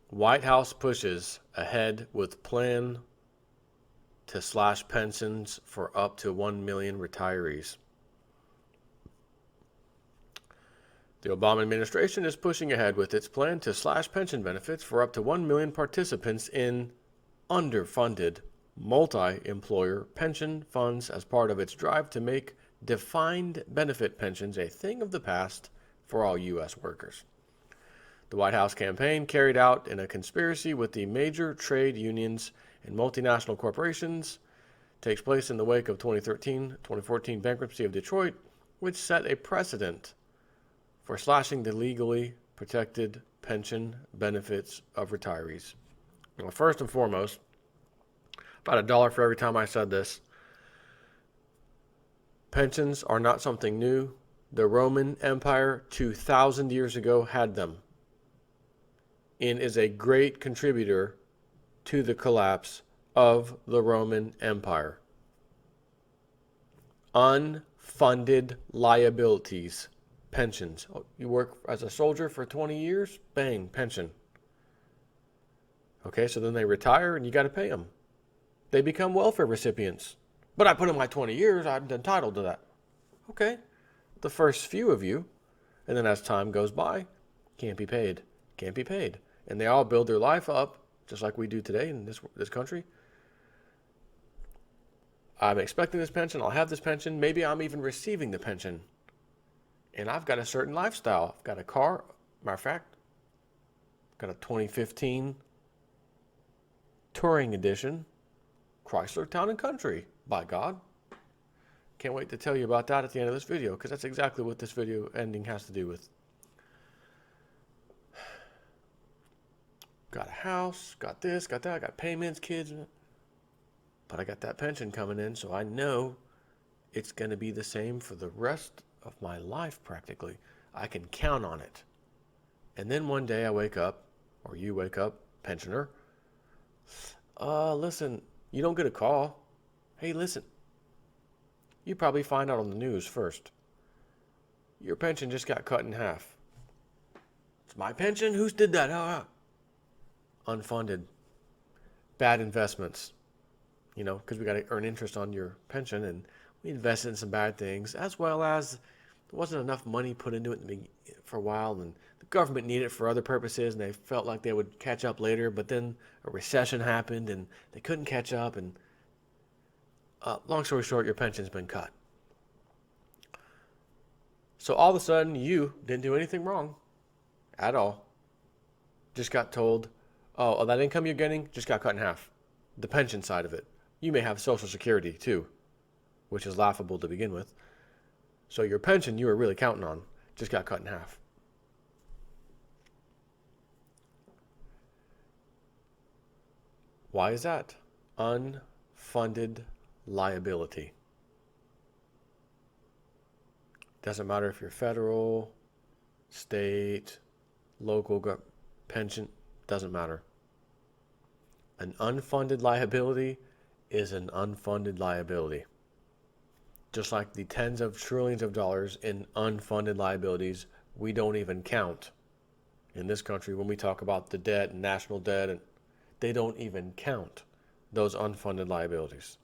White House pushes ahead with plan to slash pensions for up to 1 million retirees. The Obama administration is pushing ahead with its plan to slash pension benefits for up to 1 million participants in underfunded multi-employer pension funds as part of its drive to make defined benefit pensions a thing of the past for all U.S. workers. The White House campaign, carried out in a conspiracy with the major trade unions and multinational corporations, takes place in the wake of 2013-2014 bankruptcy of Detroit, which set a precedent for slashing the legally protected pension benefits of retirees. Well, first and foremost, about $1 for every time I said this, pensions are not something new. The Roman Empire 2,000 years ago had them, and is a great contributor to the collapse of the Roman Empire. Unfunded liabilities, pensions. You work as a soldier for 20 years, bang, pension. Okay, so then they retire and you got to pay them. They become welfare recipients. But I put in my 20 years, I'm entitled to that. Okay, the first few of you, and then as time goes by, can't be paid. And they all build their life up, just like we do today in this country. I'm expecting this pension. I'll have this pension. Maybe I'm even receiving the pension. And I've got a certain lifestyle. I've got a car. Matter of fact, I've got a 2015 Touring Edition Chrysler Town and Country. By God. Can't wait to tell you about that at the end of this video, because that's exactly what this video ending has to do with. Got a house, got this, got that, got payments, kids. But I got that pension coming in, so I know it's going to be the same for the rest of my life practically. I can count on it. And then one day I wake up, or you wake up, pensioner. Listen, you don't get a call. Hey, listen. You probably find out on the news first. Your pension just got cut in half. It's my pension? Who's did that? Unfunded. Bad investments. You know, because we got to earn interest on your pension, and we invested in some bad things, as well as there wasn't enough money put into it for a while, and the government needed it for other purposes, and they felt like they would catch up later, but then a recession happened, and they couldn't catch up, and long story short, your pension's been cut. So all of a sudden, you didn't do anything wrong at all. Just got told, oh, that income you're getting just got cut in half. The pension side of it. You may have Social Security too, which is laughable to begin with. So your pension you were really counting on just got cut in half. Why is that? Unfunded liability. Doesn't matter if you're federal, state, local pension, doesn't matter. An unfunded liability is an unfunded liability. Just like the tens of trillions of dollars in unfunded liabilities we don't even count in this country when we talk about the debt and national debt, and they don't even count those unfunded liabilities.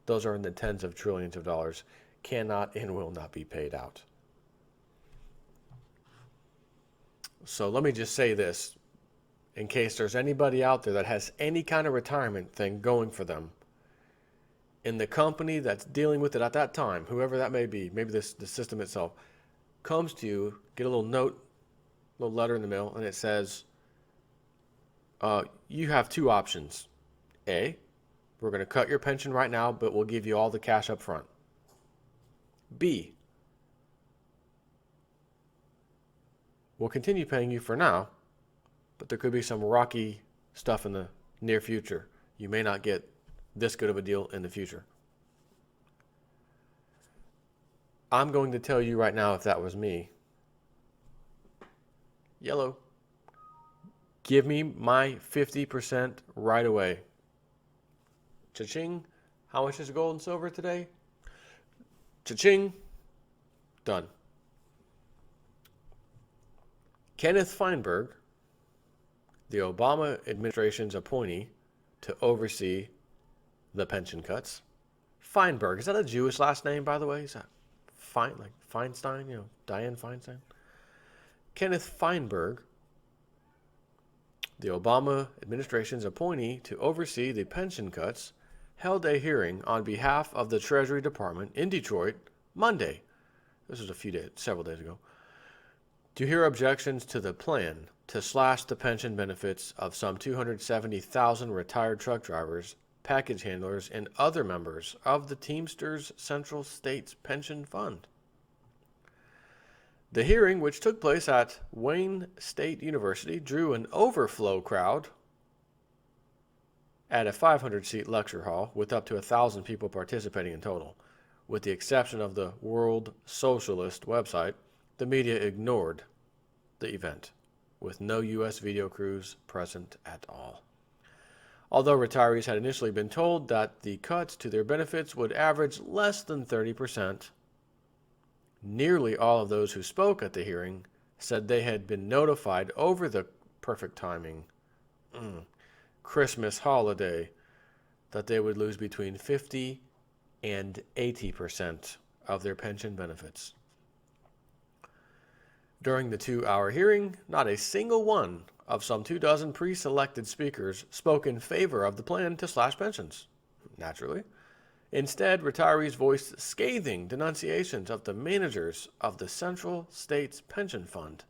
Those are in the tens of trillions of dollars, cannot and will not be paid out. So let me just say this, in case there's anybody out there that has any kind of retirement thing going for them, and the company that's dealing with it at that time, whoever that may be, maybe the system itself, comes to you, get a little note, little letter in the mail, and it says, you have two options. A, we're going to cut your pension right now, but we'll give you all the cash up front. B, we'll continue paying you for now, but there could be some rocky stuff in the near future. You may not get this good of a deal in the future. I'm going to tell you right now, if that was me, yellow, give me my 50% right away. Cha-ching. How much is gold and silver today? Cha-ching. Done. Kenneth Feinberg the Obama administration's appointee to oversee the pension cuts. Feinberg, is that a Jewish last name, by the way? Is that like Feinstein? Dianne Feinstein? Kenneth Feinberg, the Obama administration's appointee to oversee the pension cuts, held a hearing on behalf of the Treasury Department in Detroit Monday. This was several days ago, to hear objections to the plan to slash the pension benefits of some 270,000 retired truck drivers, package handlers, and other members of the Teamsters Central States Pension Fund. The hearing, which took place at Wayne State University, drew an overflow crowd at a 500-seat lecture hall with up to 1,000 people participating in total. With the exception of the World Socialist website, the media ignored the event, with no U.S. video crews present at all. Although retirees had initially been told that the cuts to their benefits would average less than 30%, nearly all of those who spoke at the hearing said they had been notified over the perfect timing Christmas holiday that they would lose between 50 and 80% of their pension benefits. During the 2-hour hearing, not a single one of some 24 pre-selected speakers spoke in favor of the plan to slash pensions. Naturally. Instead, retirees voiced scathing denunciations of the managers of the Central States Pension Fund,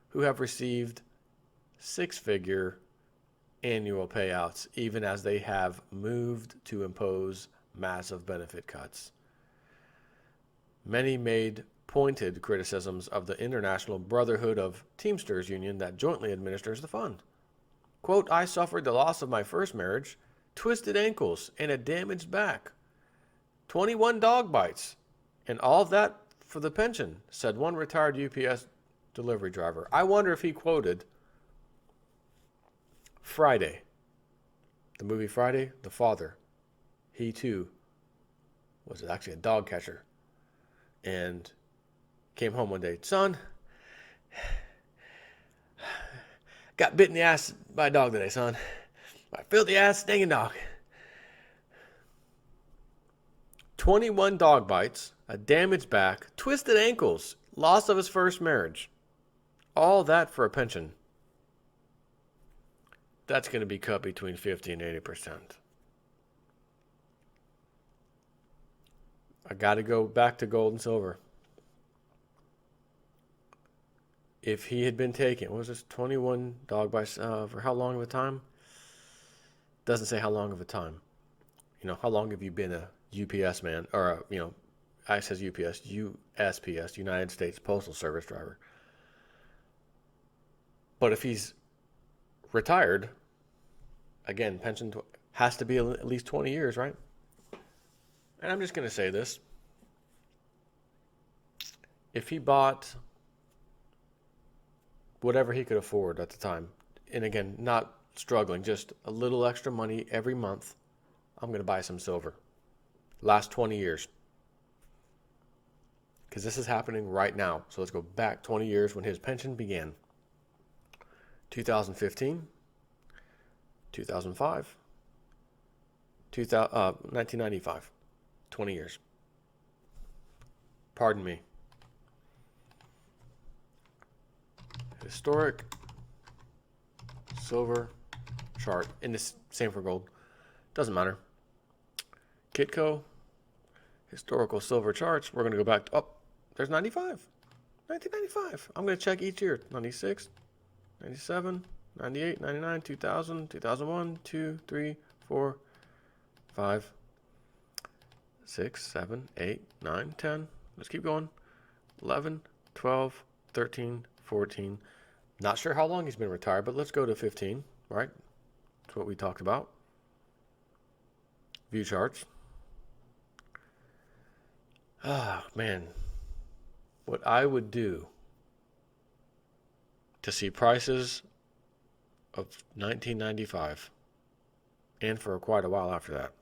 who have received six-figure annual payouts even as they have moved to impose massive benefit cuts. Many made pointed criticisms of the International Brotherhood of Teamsters Union that jointly administers the fund. Quote, "I suffered the loss of my first marriage, twisted ankles, and a damaged back. 21 dog bites, and all of that for the pension," said one retired UPS delivery driver. I wonder if he quoted Friday, the movie Friday, the father. He too was actually a dog catcher and came home one day. "Son, got bit in the ass by a dog today, son. My filthy ass stinging dog. 21 dog bites, a damaged back, twisted ankles, loss of his first marriage. All that for a pension. That's going to be cut between 50 and 80%. I got to go back to gold and silver. If he had been taken, what was this, 21 dog bites for how long of a time? Doesn't say how long of a time. How long have you been a UPS man, or I says UPS, USPS, United States Postal Service driver. But if he's retired, again, pension has to be at least 20 years, right? And I'm just going to say this. If he bought whatever he could afford at the time, and again, not struggling, just a little extra money every month, I'm going to buy some silver. Last 20 years. Because this is happening right now. So let's go back 20 years when his pension began. 2015, 2005, 1995. 20 years. Pardon me. Historic silver chart. And this same for gold. Doesn't matter. Kitco, historical silver charts. We're going to go back to, there's 95. 1995. I'm going to check each year. 96, 97, 98, 99, 2000, 2001, 2, 3, 4, 5, 6, 7, 8, 9, 10. Let's keep going. 11, 12, 13, 14. Not sure how long he's been retired, but let's go to 15, right? That's what we talked about. View charts. Man. What I would do to see prices of 1995 and for quite a while after that.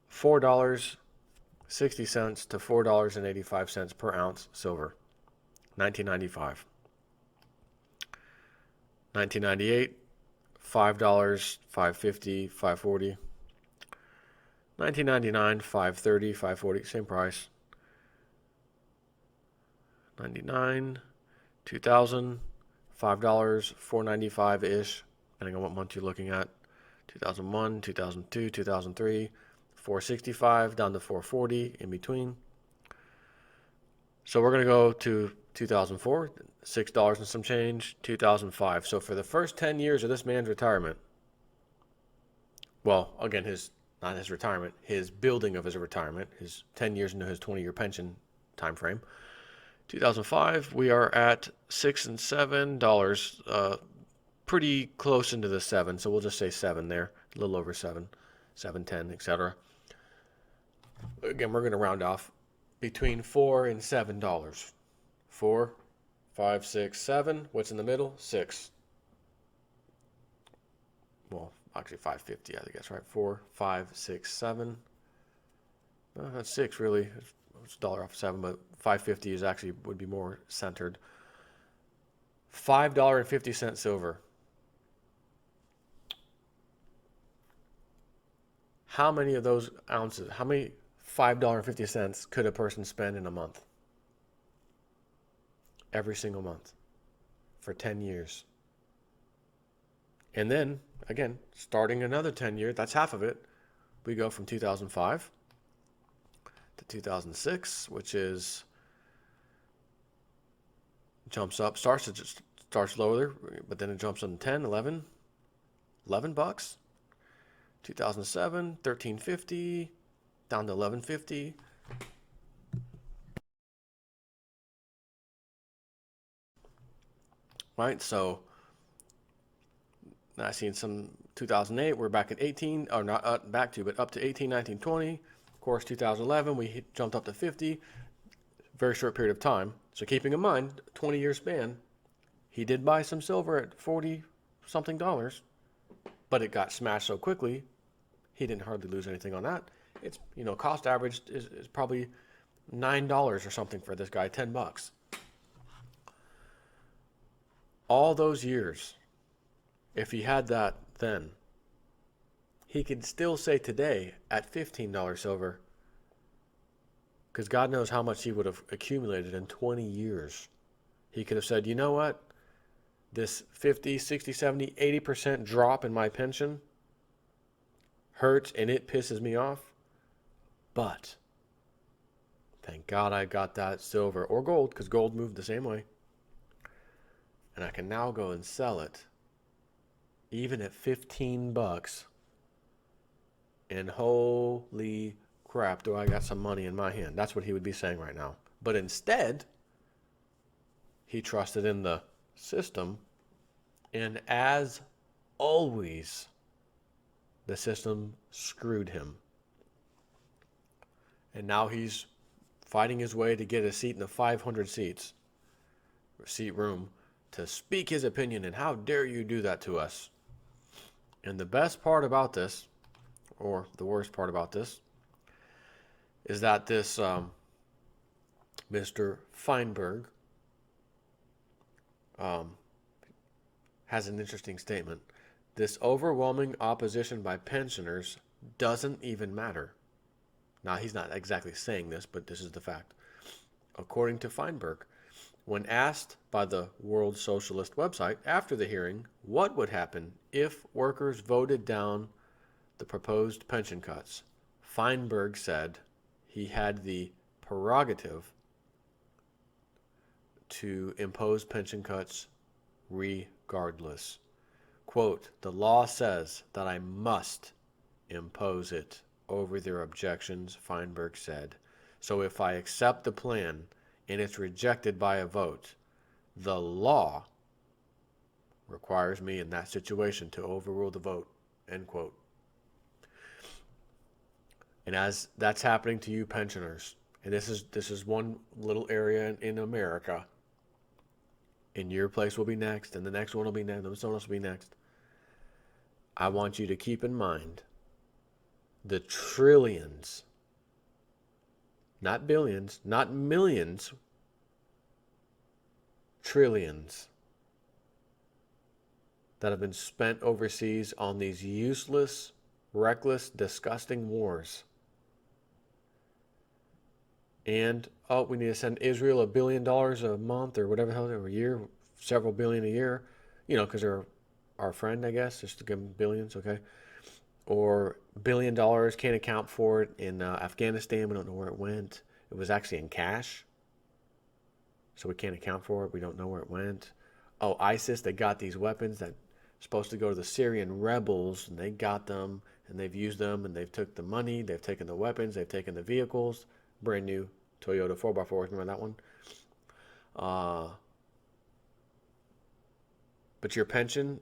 $4.60 to $4.85 per ounce silver. 1995. 1998, $5, $5.50, $5.40. 1999, $5.30, $5.40, same price. 99, 2000, $5, $4.95 ish, depending on what month you're looking at. 2001, 2002, 2003, $4.65 down to $4.40 in between. So we're going to go to 2004, $6 and some change, 2005. So for the first 10 years of this man's retirement, well, again, not his retirement, his building of his retirement, his 10 years into his 20-year pension time frame, 2005, we are at $6 and $7, pretty close into the 7, so we'll just say 7 there, a little over 7, 7.10, etc. Again, we're going to round off between $4 and $7. 4, 5, 6, 7. What's in the middle? 6. Well, actually 5.50, I guess, right? 4, 5, 6, 7. That's 6, really. It's a dollar off 7, but 5.50 is actually would be more centered. $5.50 silver. How many of those ounces, how many $5.50 could a person spend in a month? Every single month for 10 years. And then, again, starting another 10 years, that's half of it. We go from 2005 to 2006, which is jumps up, starts lower, but then it jumps on 10, 11 bucks. 2007, $13.50, down to $11.50. Right, so I've seen some 2008, we're back at 18, or not back to, but up to 18, 19, 20. Of course, 2011, we jumped up to 50. Very short period of time. So keeping in mind, 20-year span, he did buy some silver at 40 something dollars, but it got smashed so quickly, he didn't hardly lose anything on that. It's, cost average is probably $9 or something for this guy, 10 bucks. All those years, if he had that then, he could still say today at $15 silver, because God knows how much he would have accumulated in 20 years. He could have said, you know what? This 50, 60, 70, 80% drop in my pension hurts and it pisses me off, but thank God I got that silver or gold, because gold moved the same way. And I can now go and sell it even at 15 bucks. And holy crap, do I got some money in my hand. That's what he would be saying right now. But instead, he trusted in the system. And as always, the system screwed him. And now he's fighting his way to get a seat in the 500 seat room to speak his opinion. And how dare you do that to us? And the best part about this, or the worst part about this, is that this Mr. Feinberg has an interesting statement. This overwhelming opposition by pensioners doesn't even matter. Now, he's not exactly saying this, but this is the fact. According to Feinberg, when asked by the World Socialist website after the hearing what would happen if workers voted down the proposed pension cuts, Feinberg said he had the prerogative to impose pension cuts regardless. Quote, the law says that I must impose it over their objections, Feinberg said. So if I accept the plan and it's rejected by a vote, the law requires me in that situation to overrule the vote, end quote. And as that's happening to you pensioners, and this is one little area in America, and your place will be next, and the next one will be next, and someone else will be next. I want you to keep in mind the trillions, not billions, not millions, trillions that have been spent overseas on these useless, reckless, disgusting wars. And oh, we need to send Israel $1 billion a month or whatever the hell, or a year, several billion a year, because they're our friend, I guess, just to give them billions, okay? Or $1 billion, can't account for it in Afghanistan. We don't know where it went. It was actually in cash, so we can't account for it. We don't know where it went. Oh, ISIS, they got these weapons that are supposed to go to the Syrian rebels, and they got them, and they've used them, and they've took the money, they've taken the weapons, they've taken the vehicles. Brand new Toyota 4x4s, remember that one? Uh, but your pension,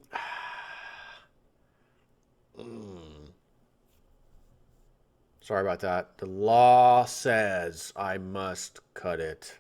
sorry about that. The law says I must cut it.